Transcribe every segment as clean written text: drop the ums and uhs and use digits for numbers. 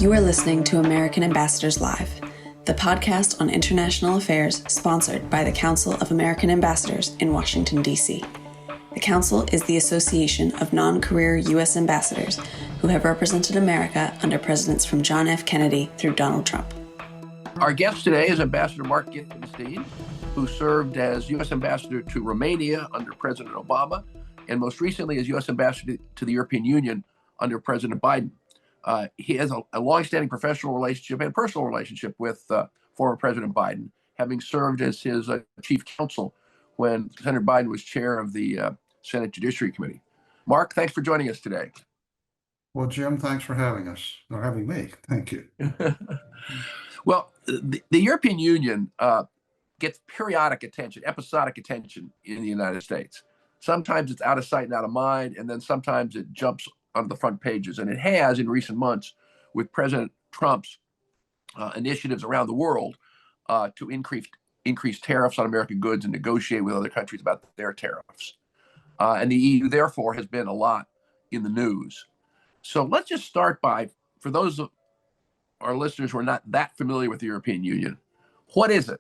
You are listening to American Ambassadors Live, the podcast on international affairs sponsored by the Council of American Ambassadors in Washington, D.C. The Council is the association of non-career U.S. ambassadors who have represented America under presidents from John F. Kennedy through Donald Trump. Our guest today is Ambassador Mark Gitenstein, who served as U.S. Ambassador to Romania under President Obama, and most recently as U.S. Ambassador to the European Union under President Biden. He has a long-standing professional relationship and personal relationship with former President Biden, having served as his chief counsel when Senator Biden was chair of the Senate Judiciary Committee. Mark, thanks for joining us today. Well, Jim, thanks for having us, or having me. Thank you. Well, the European Union gets periodic attention, episodic attention in the United States. Sometimes it's out of sight and out of mind, and then sometimes it jumps on the front pages. And it has in recent months with President Trump's initiatives around the world to increase tariffs on American goods and negotiate with other countries about their tariffs. And the EU, therefore, has been a lot in the news. So let's just start by, for those of our listeners who are not that familiar with the European Union, what is it?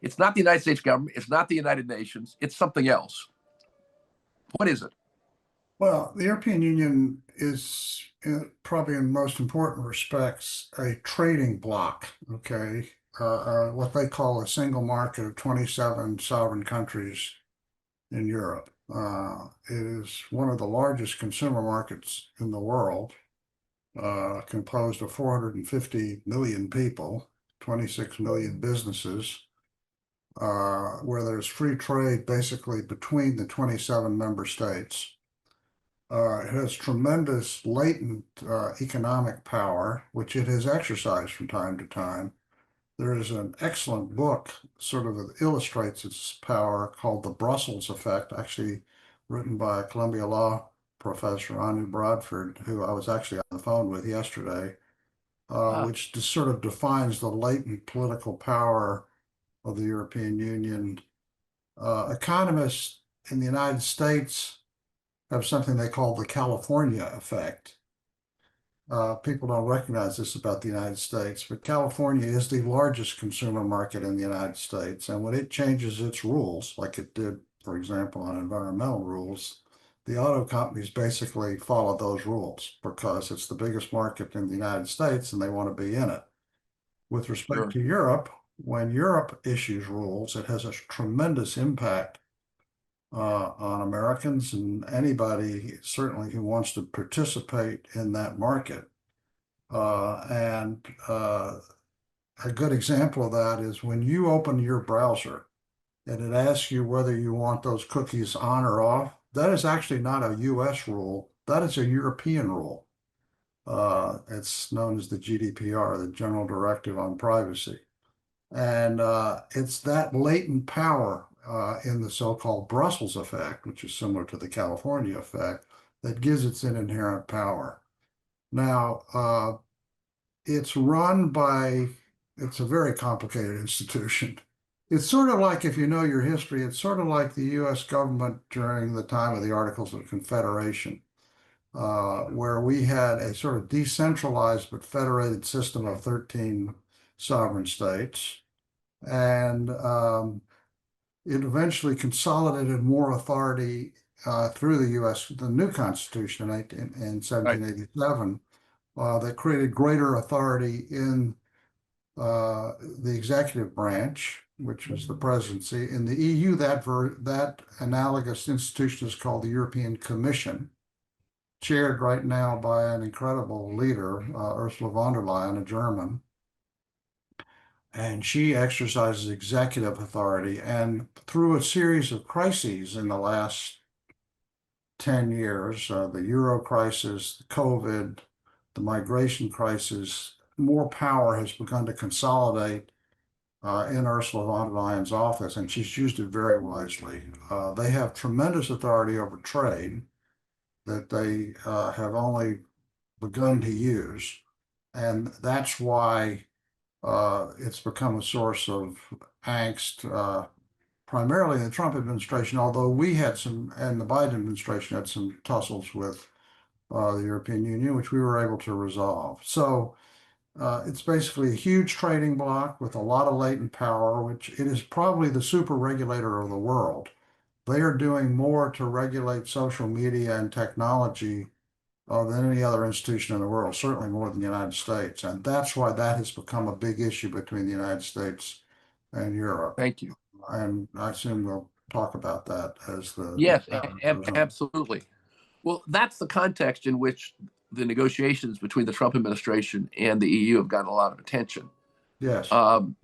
It's not the United States government. It's not the United Nations. It's something else. What is it? Well, the European Union is probably in most important respects a trading bloc, okay? What they call a single market of 27 sovereign countries in Europe. It is one of the largest consumer markets in the world, composed of 450 million people, 26 million businesses, where there's free trade basically between the 27 member states. It has tremendous latent economic power, which it has exercised from time to time. There is an excellent book sort of that illustrates its power called The Brussels Effect, actually written by a Columbia Law professor, Anu Bradford, who I was actually on the phone with yesterday, which just sort of defines the latent political power of the European Union. Economists in the United States have something they call the California effect. People don't recognize this about the United States, but California is the largest consumer market in the United States. And when it changes its rules, like it did, for example, on environmental rules, the auto companies basically follow those rules because it's the biggest market in the United States and they want to be in it. With respect to Europe, when Europe issues rules, it has a tremendous impact on Americans and anybody certainly who wants to participate in that market. A good example of that is when you open your browser and it asks you whether you want those cookies on or off, that is actually not a US rule, that is a European rule. It's known as the GDPR, the General Directive on Privacy. And it's that latent power in the so-called Brussels effect, which is similar to the California effect, that gives it an inherent power. Now, it's run by, it's a very complicated institution. It's sort of like, if you know your history, it's sort of like the US government during the time of the Articles of Confederation, where we had a sort of decentralized but federated system of 13 sovereign states. And it eventually consolidated more authority through the U.S., the new Constitution in 1787, that created greater authority in the executive branch, which was the presidency. In the EU, that analogous institution is called the European Commission, chaired right now by an incredible leader, Ursula von der Leyen, a German. And she exercises executive authority. And through a series of crises in the last 10 years, the Euro crisis, the COVID, the migration crisis, more power has begun to consolidate in Ursula von der Leyen's office, and she's used it very wisely. They have tremendous authority over trade that they have only begun to use. And that's why it's become a source of angst, primarily in the Trump administration, although we had some, and the Biden administration had some tussles with the European Union, which we were able to resolve. So It's basically a huge trading bloc with a lot of latent power, which it is probably the super regulator of the world. They are doing more to regulate social media and technology than any other institution in the world, certainly more than the United States. And that's why that has become a big issue between the United States and Europe. Thank you. And I assume we'll talk about that as the Yes, matter goes on. absolutely. Well, that's the context in which the negotiations between the Trump administration and the EU have gotten a lot of attention. Yes. Um,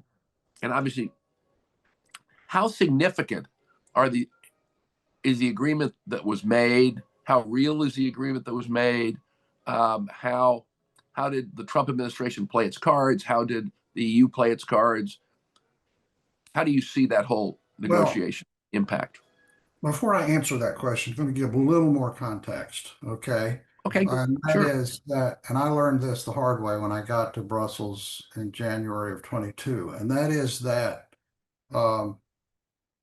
and obviously, how significant are is the agreement that was made? How real is the agreement that was made? How did the Trump administration play its cards? How did the EU play its cards? How do you see that whole Well, negotiation impact? before I answer that question, I'm going to give a little more context, okay? Okay, And that sure, is that, and I learned this the hard way when I got to Brussels in January of 22, and that is that um,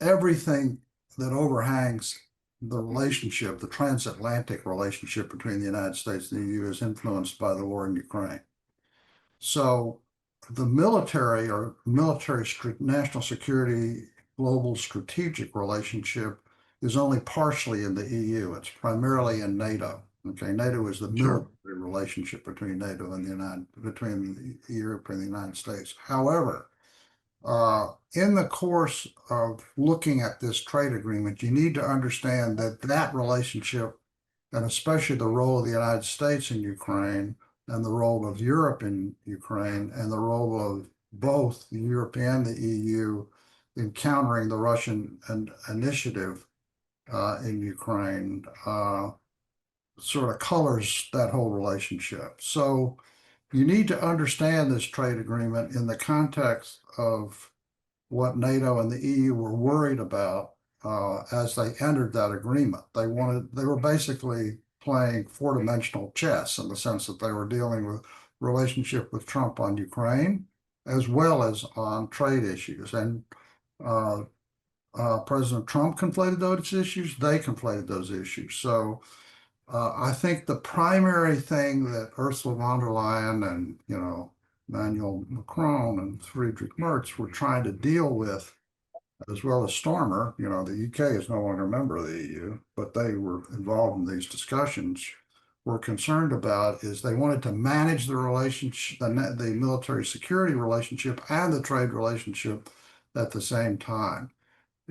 everything that overhangs the relationship, the transatlantic relationship between the United States and the EU is influenced by the war in Ukraine. So the military or national security global strategic relationship is only partially in the EU. It's primarily in NATO. Okay, NATO is the sure. military relationship between NATO and between Europe and the United States. However, in the course of looking at this trade agreement, you need to understand that that relationship, and especially the role of the United States in Ukraine, and the role of Europe in Ukraine, and the role of both Europe and the EU in countering the Russian initiative in Ukraine, sort of colors that whole relationship. So you need to understand this trade agreement in the context of what NATO and the EU were worried about as they entered that agreement. They were basically playing four-dimensional chess in the sense that they were dealing with relationship with Trump on Ukraine as well as on trade issues. And uh, President Trump conflated those issues. They conflated those issues. So I think the primary thing that Ursula von der Leyen and, Emmanuel Macron and Friedrich Merz were trying to deal with, as well as Stormer, the UK is no longer a member of the EU, but they were involved in these discussions, were concerned about is they wanted to manage the relationship, the military security relationship and the trade relationship at the same time.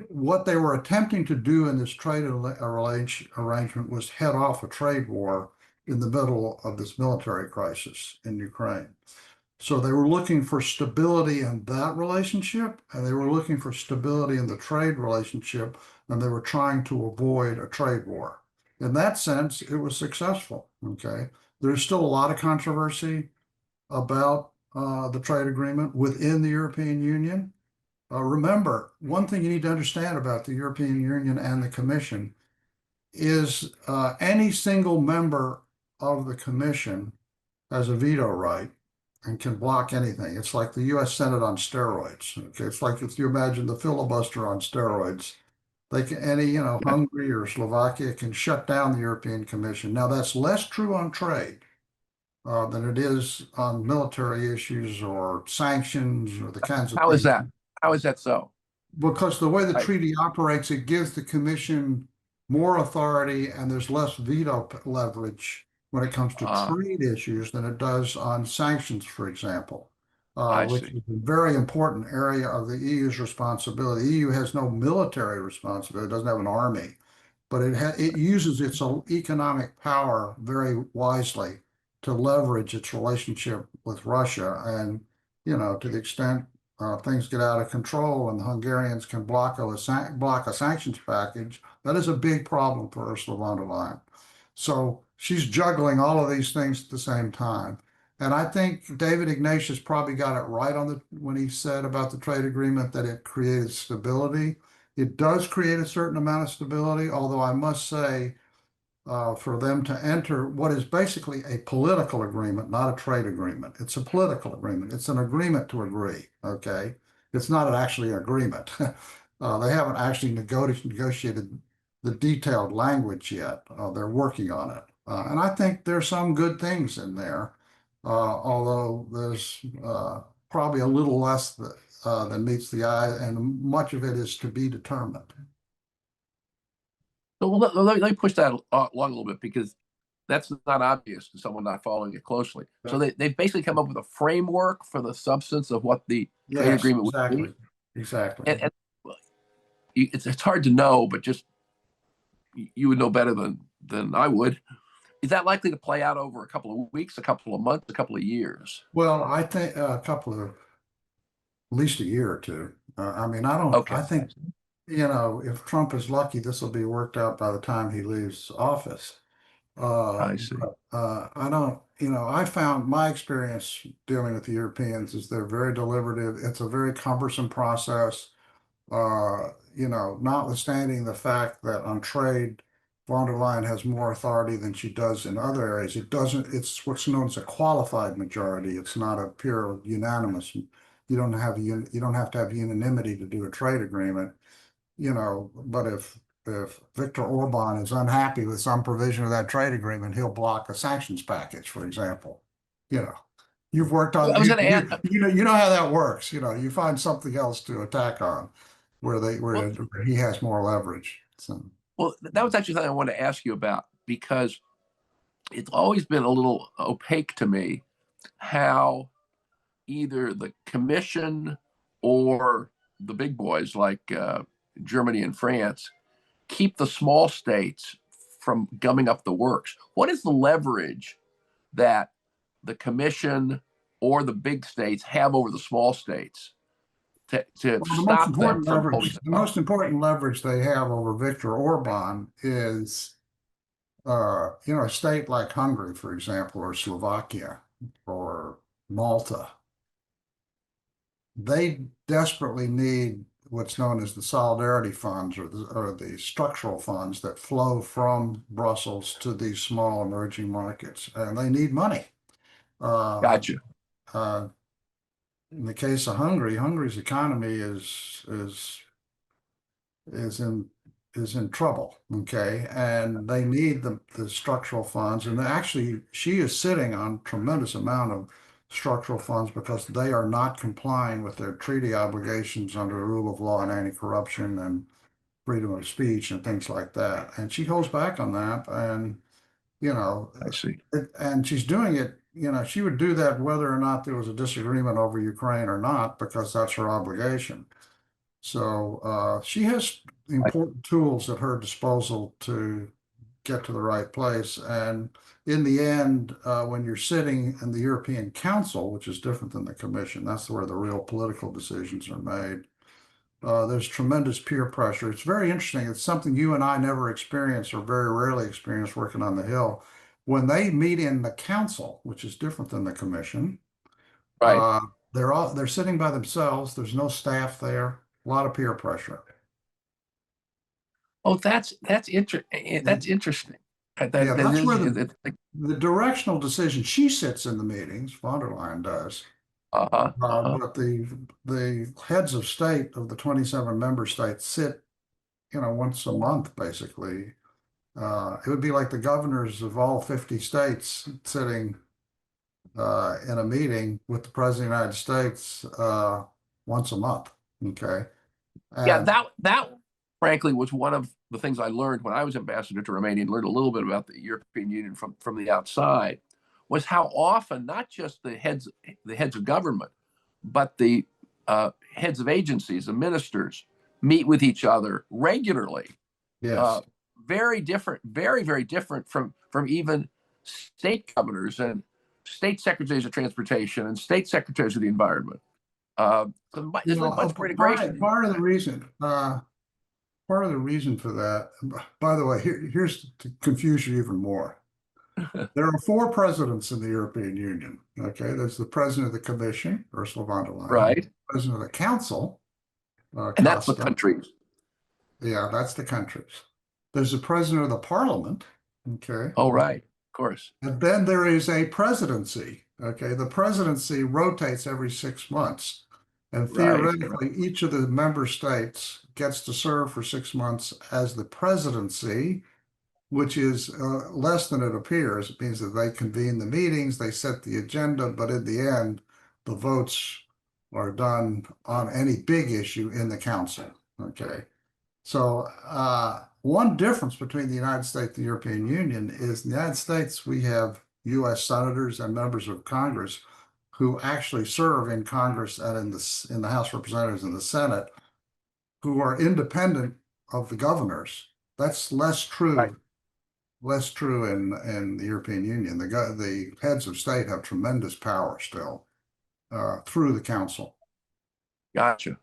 What they were attempting to do in this trade arrangement was head off a trade war in the middle of this military crisis in Ukraine. So they were looking for stability in that relationship, and they were looking for stability in the trade relationship, and they were trying to avoid a trade war. In that sense, it was successful. Okay. There's still a lot of controversy about the trade agreement within the European Union. Remember, one thing you need to understand about the European Union and the Commission is any single member of the Commission has a veto right and can block anything. It's like the US Senate on steroids. Okay, it's like if you imagine the filibuster on steroids. Hungary or Slovakia can shut down the European Commission. Now that's less true on trade than it is on military issues or sanctions or the kinds of How is things. that? How is that so? Because the way the I, treaty operates, it gives the commission more authority and there's less veto leverage when it comes to trade issues than it does on sanctions, for example, I which see. is a very important area of the EU's responsibility. The EU has no military responsibility, it doesn't have an army, but it uses its economic power very wisely to leverage its relationship with Russia. And, to the extent things get out of control and the Hungarians can block a sanctions package, that is a big problem for Ursula von der Leyen. So she's juggling all of these things at the same time. And I think David Ignatius probably got it right when he said about the trade agreement that it created stability. It does create a certain amount of stability, although I must say, for them to enter what is basically a political agreement, not a trade agreement. It's a political agreement. It's an agreement to agree. Okay. It's not actually an agreement. They haven't actually negotiated the detailed language yet. They're working on it. And I think there's some good things in there. although there's probably a little less than meets the eye, and much of it is to be determined. So let me push that along a little bit, because that's not obvious to someone not following it closely. So they've basically come up with a framework for the substance of what the trade Yes, agreement would exactly. be. Exactly. And it's hard to know, but just you would know better than I would. Is that likely to play out over a couple of weeks, a couple of months, a couple of years? Well, I think a couple of, at least a year or two. I mean, Okay, I think, if Trump is lucky, this will be worked out by the time he leaves office. I see. I don't, I found my experience dealing with the Europeans is they're very deliberative. It's a very cumbersome process. Notwithstanding the fact that on trade, von der Leyen has more authority than she does in other areas. It's what's known as a qualified majority. It's not a pure unanimous. You don't have to have unanimity to do a trade agreement, but if Viktor Orban is unhappy with some provision of that trade agreement, he'll block a sanctions package, for example. You know, you've worked on I was going to add. you know how that works. You find something else to attack on where he has more leverage. So Well, that was actually something I wanted to ask you about, because it's always been a little opaque to me how either the Commission or the big boys like Germany and France keep the small states from gumming up the works. What is the leverage that the Commission or the big states have over the small states to well, stop them from holding the them up? most important leverage they have over Viktor Orban is a state like Hungary, for example, or Slovakia or Malta. They desperately need what's known as the solidarity funds or the structural funds that flow from Brussels to these small emerging markets, and they need money. Uh, Gotcha. uh, in the case of Hungary, Hungary's economy is in trouble. Okay, and they need the structural funds, and actually, she is sitting on tremendous amount of structural funds because they are not complying with their treaty obligations under the rule of law and anti-corruption and freedom of speech and things like that. And she holds back on that, and you know, I see. and she's doing it. She would do that whether or not there was a disagreement over Ukraine or not, because that's her obligation. So she has important tools at her disposal to get to the right place. And in the end, when you're sitting in the European Council, which is different than the Commission, that's where the real political decisions are made. There's tremendous peer pressure. It's very interesting. It's something you and I never experience or very rarely experience working on the Hill. When they meet in the council, which is different than the Commission, Right. uh, they're sitting by themselves. There's no staff there. A lot of peer pressure. Oh, that's interesting. That's interesting. Yeah, That that's where is. the directional decision. She sits in the meetings. Von der Leyen does, Uh-huh. Uh-huh. but the heads of state of the 27 member states sit, once a month basically. It would be like the governors of all 50 states sitting in a meeting with the president of the United States once a month. Okay, Yeah, and that frankly was one of the things I learned when I was ambassador to Romania and learned a little bit about the European Union from the outside, was how often not just the heads of government, but the heads of agencies, the ministers, meet with each other regularly. yes. Uh, very different, very, very different from even state governors and state secretaries of transportation and state secretaries of the environment. So there's much more integration. Part of the reason for that, by the way, here's to confuse you even more. There are four presidents in the European Union. Okay, there's the president of the Commission, Ursula von der Leyen, Right. president of the Council, And that's the Costa. countries. Yeah, that's the countries. There's the president of the Parliament. Okay, Oh, right. Of course. and then there is a presidency. Okay, the presidency rotates every 6 months. And Right. theoretically, each of the member states gets to serve for 6 months as the presidency, which is less than it appears. It means that they convene the meetings, they set the agenda, but in the end, the votes are done on any big issue in the council. Okay. So one difference between the United States and the European Union is in the United States, we have U.S. senators and members of Congress who actually serve in Congress and in the House of Representatives and the Senate, who are independent of the governors. That's less true. Right. Less true in the European Union. The heads of state have tremendous power still through the council. Gotcha.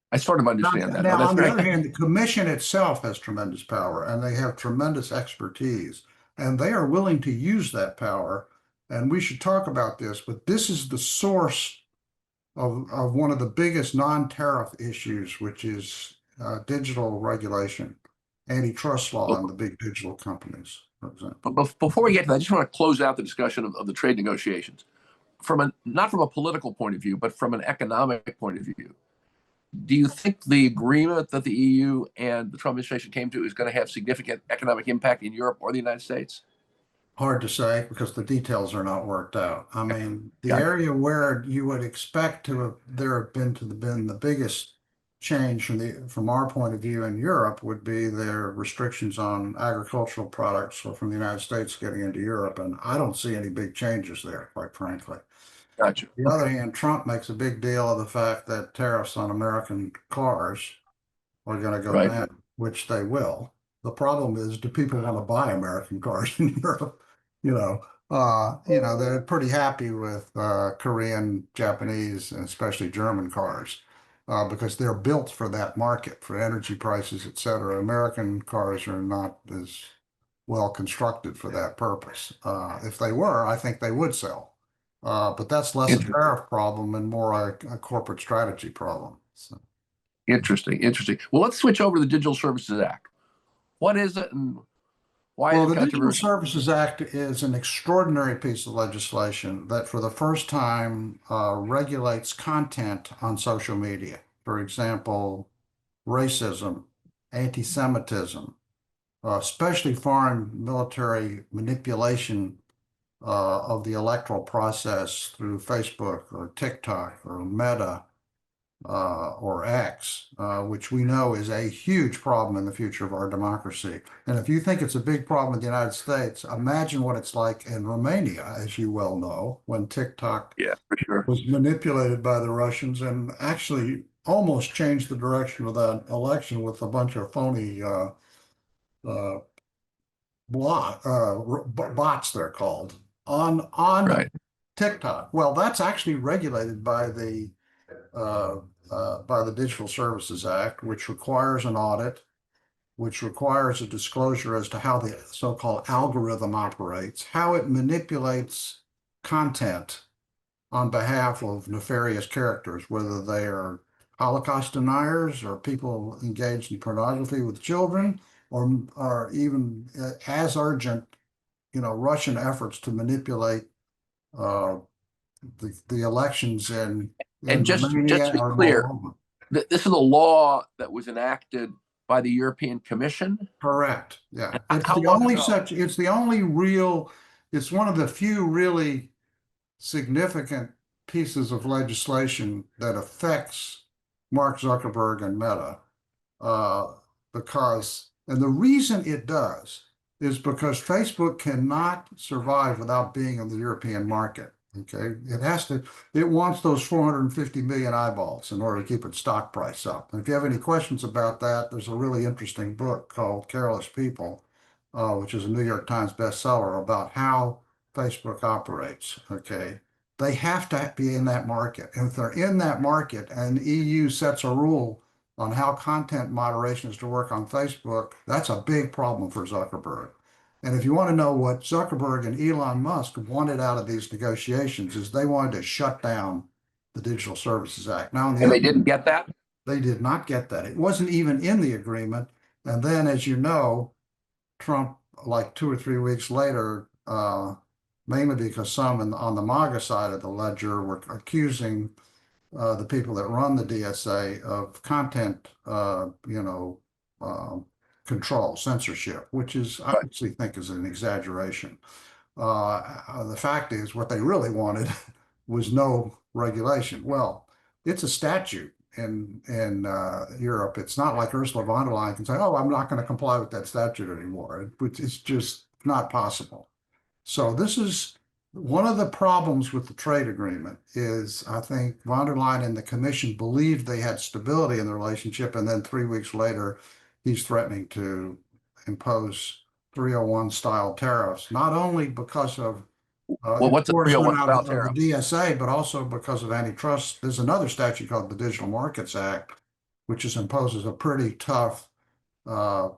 I sort of understand that. Now, That's on the great. other hand, the commission itself has tremendous power and they have tremendous expertise and they are willing to use that power. And we should talk about this, but this is the source of one of the biggest non-tariff issues, which is digital regulation, antitrust law on the big digital companies, for example. But before we get to that, I just want to close out the discussion of the trade negotiations not from a political point of view, but from an economic point of view. Do you think the agreement that the EU and the Trump administration came to is going to have significant economic impact in Europe or the United States? Hard to say because the details are not worked out. I mean, the Gotcha. area where you would expect to have been the biggest change from our point of view in Europe would be their restrictions on agricultural products from the United States getting into Europe, and I don't see any big changes there, quite frankly. Gotcha. On the other hand, Trump makes a big deal of the fact that tariffs on American cars are going to go Right. down, which they will. The problem is, do people want to buy American cars in Europe? They're pretty happy with Korean, Japanese, and especially German cars because they're built for that market, for energy prices, et cetera. American cars are not as well constructed for that purpose. If they were, I think they would sell. But that's less a tariff problem and more a corporate strategy problem. So. Interesting. Well, let's switch over to the Digital Services Act. What is it and why is it The Digital controversial? Services Act is an extraordinary piece of legislation that for the first time regulates content on social media. For example, racism, anti-Semitism, especially foreign military manipulation of the electoral process through Facebook or TikTok or Meta or X, which we know is a huge problem in the future of our democracy. And if you think it's a big problem in the United States, imagine what it's like in Romania, as you well know, when TikTok for sure. was manipulated by the Russians and actually almost changed the direction of that election with a bunch of phony bots, they're called, on Right. TikTok. Well, that's actually regulated by the Digital Services Act, which requires an audit, which requires a disclosure as to how the so-called algorithm operates, how it manipulates content on behalf of nefarious characters, whether they are Holocaust deniers or people engaged in pornography with children, or even as urgent, Russian efforts to manipulate the elections in just Romania to be or clear, Moldova. This is a law that was enacted by the European Commission. Correct. Yeah. It's How the long only ago? it's one of the few really significant pieces of legislation that affects Mark Zuckerberg and Meta. And the reason it does is because Facebook cannot survive without being in the European market. Okay. It wants those 450 million eyeballs in order to keep its stock price up. And if you have any questions about that, there's a really interesting book called Careless People, which is a New York Times bestseller about how Facebook operates. Okay. They have to be in that market. And if they're in that market and the EU sets a rule on how content moderation is to work on Facebook, that's a big problem for Zuckerberg. And if you want to know what Zuckerberg and Elon Musk wanted out of these negotiations is they wanted to shut down the Digital Services Act. Now, And they didn't get that? They did not get that. It wasn't even in the agreement. And then, as you know, Trump, like 2 or 3 weeks later, mainly because some on the MAGA side of the ledger were accusing the people that run the DSA of content, control, censorship, which is, I actually think is an exaggeration. The fact is, what they really wanted was no regulation. Well, it's a statute in Europe. It's not like Ursula von der Leyen can say, "Oh, I'm not going to comply with that statute anymore." It's just not possible. So this is one of the problems with the trade agreement is I think von der Leyen and the Commission believed they had stability in the relationship, and then 3 weeks later, he's threatening to impose 301 style tariffs, not only because of Well, what's a enforcement 301 style of the tariff? DSA, but also because of antitrust. There's another statute called the Digital Markets Act, which imposes a pretty tough uh,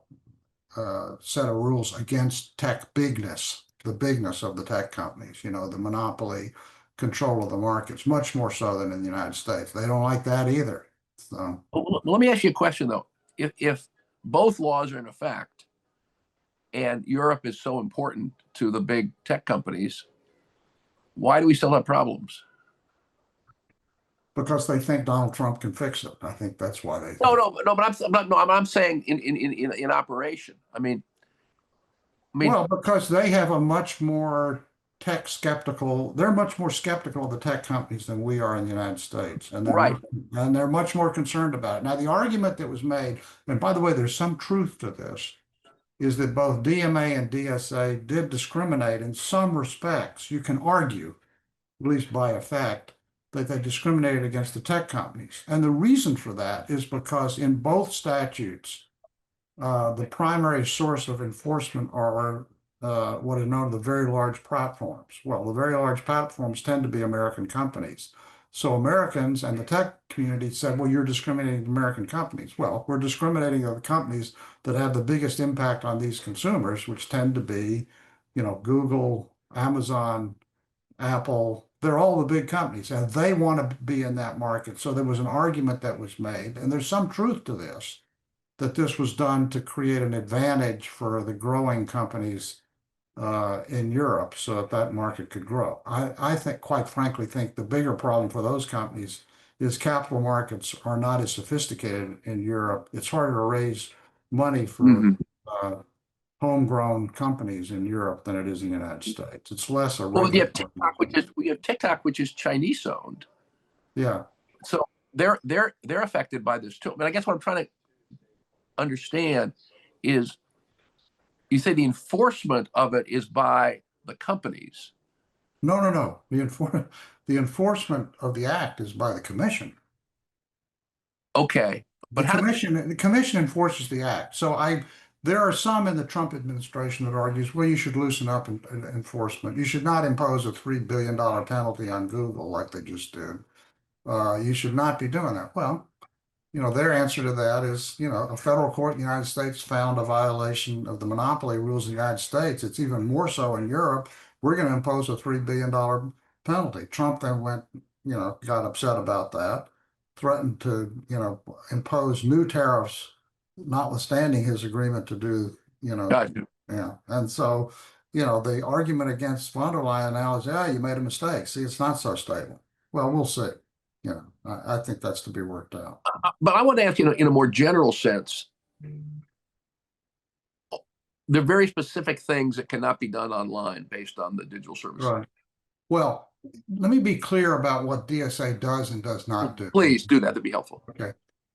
set of rules against tech bigness, the bigness of the tech companies, the monopoly control of the markets, much more so than in the United States. They don't like that either. So, Well, let me ask you a question, though. If both laws are in effect and Europe is so important to the big tech companies, why do we still have problems? because they think Donald Trump can fix it. I think that's why they No, think. no, but I'm saying in operation. Well, because they have a much more tech skeptical, they're much more skeptical of the tech companies than we are in the United States. And right. they're much more concerned about it. Now, the argument that was made, and by the way, there's some truth to this, is that both DMA and DSA did discriminate in some respects. You can argue, at least by effect, that they discriminated against the tech companies. And the reason for that is because in both statutes, the primary source of enforcement are what is known as the very large platforms. Well, the very large platforms tend to be American companies. So Americans and the tech community said, well, you're discriminating American companies. Well, we're discriminating the companies that have the biggest impact on these consumers, which tend to be, Google, Amazon, Apple. They're all the big companies, and they want to be in that market. So there was an argument that was made, and there's some truth to this, that this was done to create an advantage for the growing companies in Europe so that that market could grow. I think, quite frankly, think the bigger problem for those companies is capital markets are not as sophisticated in Europe. It's harder to raise money for homegrown companies in Europe than it is in the United States. It's less a Well, we have regulatory. TikTok, which is Chinese owned. Yeah. So they're affected by this too. But I guess what I'm trying to understand is, you say the enforcement of it is by the companies. No, no, no. The enforcement of the act is by the commission. Okay, but The commission enforces the act. So there are some in the Trump administration that argues, well, you should loosen up in enforcement. You should not impose a $3 billion penalty on Google like they just did. You should not be doing that. Well, their answer to that is, a federal court in the United States found a violation of the monopoly rules in the United States. It's even more so in Europe. We're going to impose a $3 billion penalty. Trump then got upset about that, threatened to, impose new tariffs, notwithstanding his agreement to do, gotcha. yeah. And so, the argument against von der Leyen now is, yeah, you made a mistake. See, it's not so stable. Well, we'll see. I think that's to be worked out. But I want to ask you, in a more general sense, there are very specific things that cannot be done online based on the digital services. Right. Well, let me be clear about what DSA does and does not do. Please do that. That'd be helpful. Okay.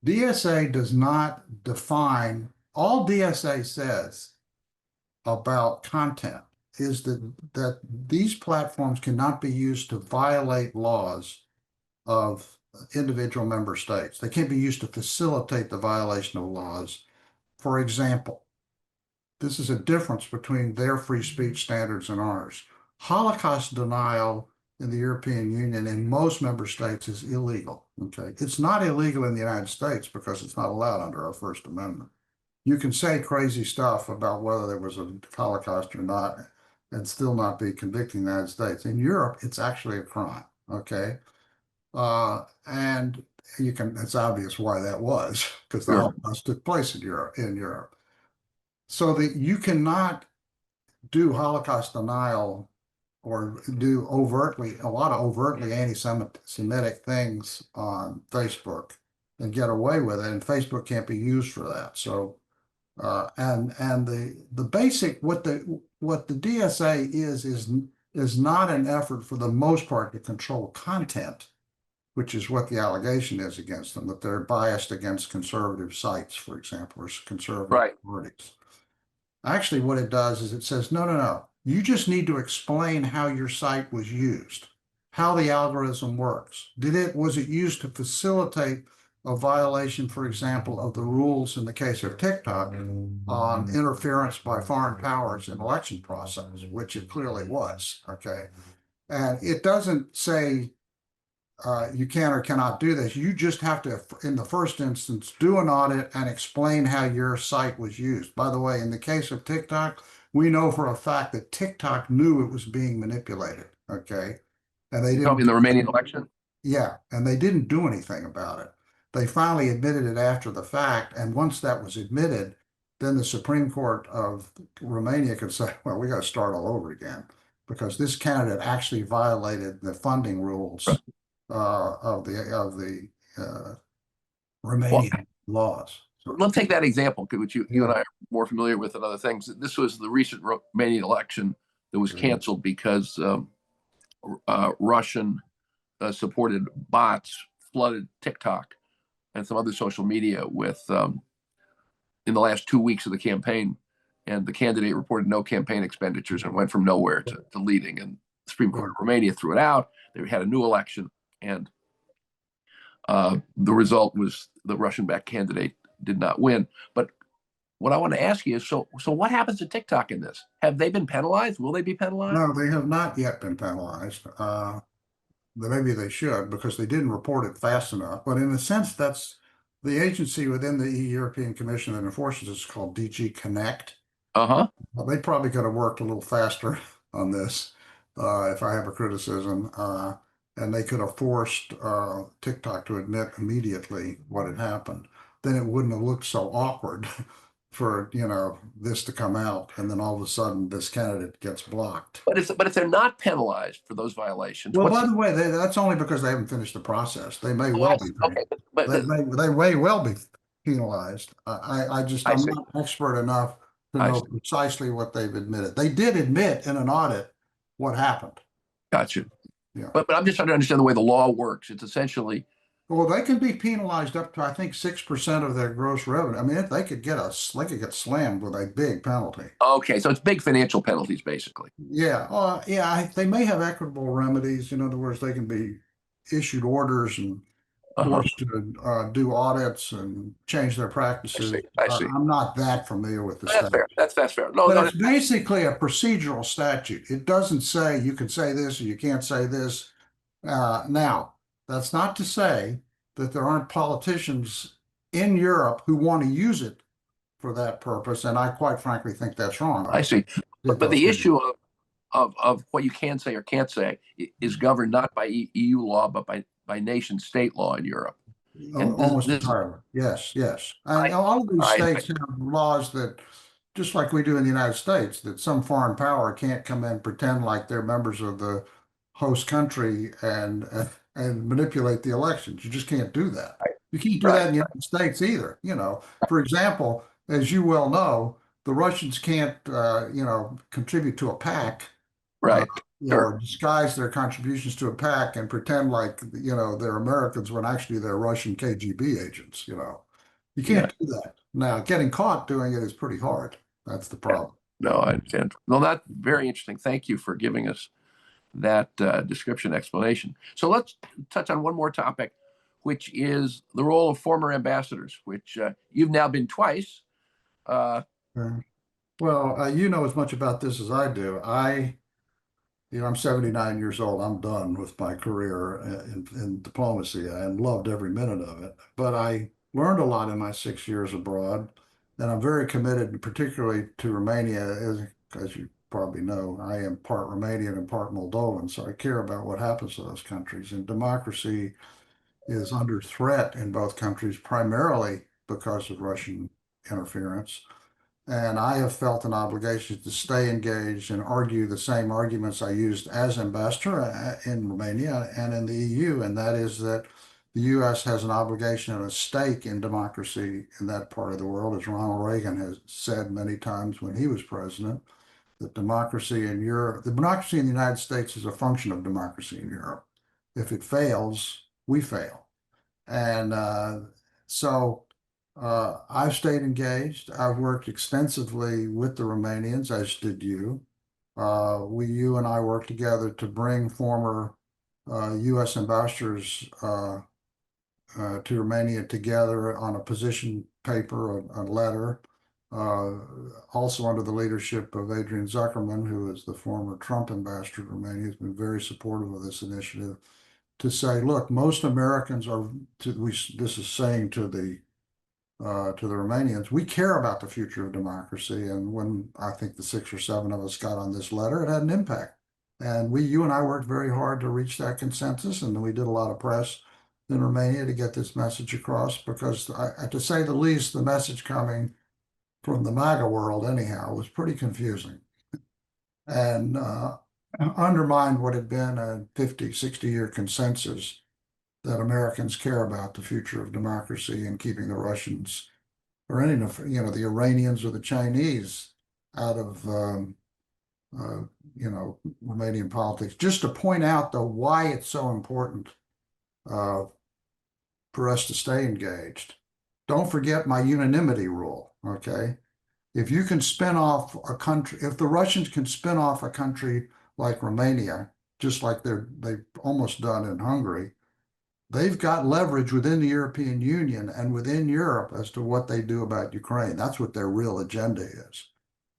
DSA does not define, all DSA says about content is that these platforms cannot be used to violate laws of individual member states. They can't be used to facilitate the violation of laws. For example, this is a difference between their free speech standards and ours. Holocaust denial in the European Union in most member states is illegal. Okay, it's not illegal in the United States because it's not allowed under our First Amendment. You can say crazy stuff about whether there was a Holocaust or not and still not be convicted in the United States. In Europe, it's actually a crime. Okay. And it's obvious why that was, because the Holocaust took place in Europe. So that you cannot do Holocaust denial or do a lot of overtly anti-Semitic things on Facebook and get away with it. And Facebook can't be used for that. So And the basic what the DSA is not an effort for the most part to control content, which is what the allegation is against them, that they're biased against conservative sites, for example, or conservative Right. parties. Actually, what it does is it says, no, no, no. You just need to explain how your site was used, how the algorithm works. Was it used to facilitate a violation, for example, of the rules in the case of TikTok on interference by foreign powers in election process, which it clearly was. Okay. And it doesn't say you can or cannot do this. You just have to, in the first instance, do an audit and explain how your site was used. By the way, in the case of TikTok, we know for a fact that TikTok knew it was being manipulated. Okay. And they You told me didn't, in the Romanian election? yeah, and they didn't do anything about it. They finally admitted it after the fact. And once that was admitted, then the Supreme Court of Romania could say, well, we got to start all over again because this candidate actually violated the funding rules of the Well, Romanian laws. So, let's take that example, which you yeah, and I are more familiar with than other things. This was the recent Romanian election that was canceled because Russian supported bots flooded TikTok and some other social media with in the last 2 weeks of the campaign, and the candidate reported no campaign expenditures and went from nowhere to leading. And the Supreme Court of Romania threw it out. They had a new election, and the result was the Russian-backed candidate did not win. But what I want to ask you is, so what happens to TikTok in this? Have they been penalized? Will they be penalized? no, they have not yet been penalized. Maybe they should because they didn't report it fast enough. But in a sense, that's the agency within the European Commission that enforces this is called DG Connect. Uh-huh. Well, they probably could have worked a little faster on this, if I have a criticism. And they could have forced TikTok to admit immediately what had happened. Then it wouldn't have looked so awkward for, this to come out. And then all of a sudden this candidate gets blocked. But if they're not penalized for those violations, Well, by the way, that's only because they haven't finished the process. They may well be. Okay, but They may well be penalized. I I'm see. not expert enough to I know see. precisely what they've admitted. They did admit in an audit what happened. Gotcha. Yeah. But I'm just trying to understand the way the law works. It's essentially Well, they can be penalized up to, I think, 6% of their gross revenue. I mean, if they could get slammed with a big penalty. okay. So it's big financial penalties, basically. Yeah. They may have equitable remedies. In other words, they can be issued orders and Uh-huh. forced to do audits and change their practices. I see. I'm not that familiar with the That's fair. statute. That's fair. No, But no. it's basically a procedural statute. It doesn't say you can say this or you can't say this. Now, that's not to say that there aren't politicians in Europe who want to use it for that purpose, and I quite frankly think that's wrong. I see. But the issue of what you can say or can't say is governed not by EU law, but by nation state law in Europe. And almost entirely. Yes, yes. And all of these states have laws that, just like we do in the United States, that some foreign power can't come in and pretend like they're members of the host country and manipulate the elections. You just can't do that. You can't do that in the United States either. For example, as you well know, the Russians can't, contribute to a PAC, Right. or disguise their contributions to a PAC and pretend like, they're Americans when actually they're Russian KGB agents. You can't do that. Now, getting caught doing it is pretty hard. That's the problem. No, I understand. Well, that's very interesting. Thank you for giving us that description explanation. So let's touch on one more topic, which is the role of former ambassadors, which you've now been twice. Well, you know as much about this as I do. I'm 79 years old. I'm done with my career in diplomacy and loved every minute of it. But I learned a lot in my 6 years abroad, and I'm very committed, particularly to Romania. As you probably know, I am part Romanian and part Moldovan, so I care about what happens to those countries. And democracy is under threat in both countries, primarily because of Russian interference. And I have felt an obligation to stay engaged and argue the same arguments I used as ambassador in Romania and in the EU, and that is that the U.S. has an obligation and a stake in democracy in that part of the world, as Ronald Reagan has said many times when he was president, that democracy in Europe, the democracy in the United States is a function of democracy in Europe. If it fails, we fail. And I've stayed engaged. I've worked extensively with the Romanians, as did you. You and I worked together to bring former U.S. ambassadors to Romania together on a position paper, a letter, also under the leadership of Adrian Zuckerman, who is the former Trump ambassador to Romania, has been very supportive of this initiative, to say, look, most Americans are, this is saying to the Romanians, we care about the future of democracy. And when I think the 6 or 7 of us got on this letter, it had an impact. And you and I worked very hard to reach that consensus, and we did a lot of press in Romania to get this message across, because to say the least, the message coming from the MAGA world anyhow was pretty confusing and undermined what had been a 50, 60-year consensus that Americans care about the future of democracy and keeping the Russians or any, the Iranians or the Chinese out of, Romanian politics. Just to point out, though, why it's so important for us to stay engaged. Don't forget my unanimity rule, okay? If you can spin off a country, if the Russians can spin off a country like Romania, just like they've almost done in Hungary, they've got leverage within the European Union and within Europe as to what they do about Ukraine. That's what their real agenda is.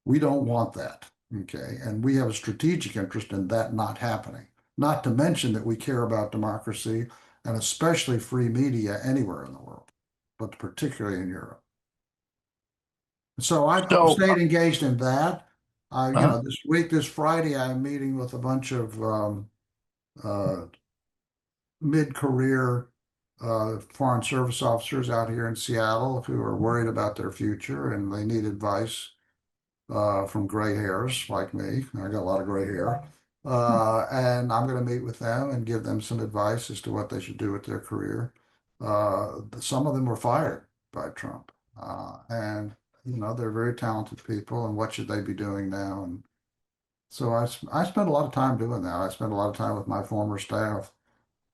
We don't want that, okay? And we have a strategic interest in that not happening. Not to mention that we care about democracy and especially free media anywhere in the world, but particularly in Europe. So I've stayed engaged in that. This Friday, I'm meeting with a bunch of mid-career foreign service officers out here in Seattle who are worried about their future and they need advice from gray hairs like me. I got a lot of gray hair. And I'm going to meet with them and give them some advice as to what they should do with their career. Some of them were fired by Trump. And they're very talented people, and what should they be doing now? And so I spent a lot of time doing that. I spent a lot of time with my former staff,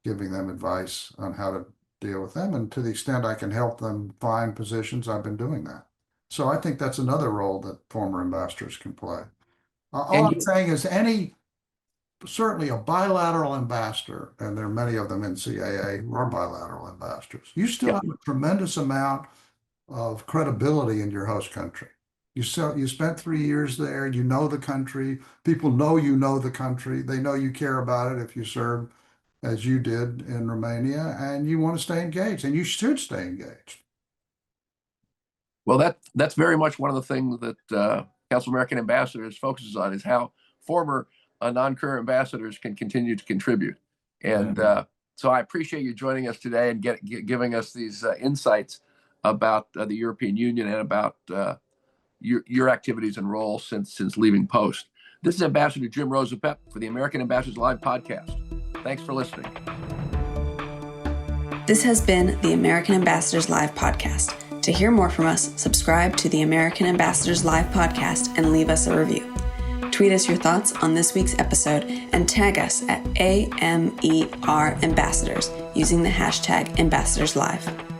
giving them advice on how to deal with them. And to the extent I can help them find positions, I've been doing that. So I think that's another role that former ambassadors can play. All I'm saying is certainly a bilateral ambassador, and there are many of them in CAA who are bilateral ambassadors, you still have a tremendous amount of credibility in your host country. You spent 3 years there, you know the country, people know you know the country, they know you care about it if you serve as you did in Romania, and you want to stay engaged, and you should stay engaged. Well, that's very much one of the things that Council of American Ambassadors focuses on, is how former non-current ambassadors can continue to contribute. And so I appreciate you joining us today and giving us these insights about the European Union and about your activities and role since leaving post. This is Ambassador Jim Rosapepe for the American Ambassadors Live podcast. Thanks for listening. This has been the American Ambassadors Live podcast. To hear more from us, subscribe to the American Ambassadors Live podcast and leave us a review. Tweet us your thoughts on this week's episode and tag us at AMER Ambassadors using the hashtag AmbassadorsLive.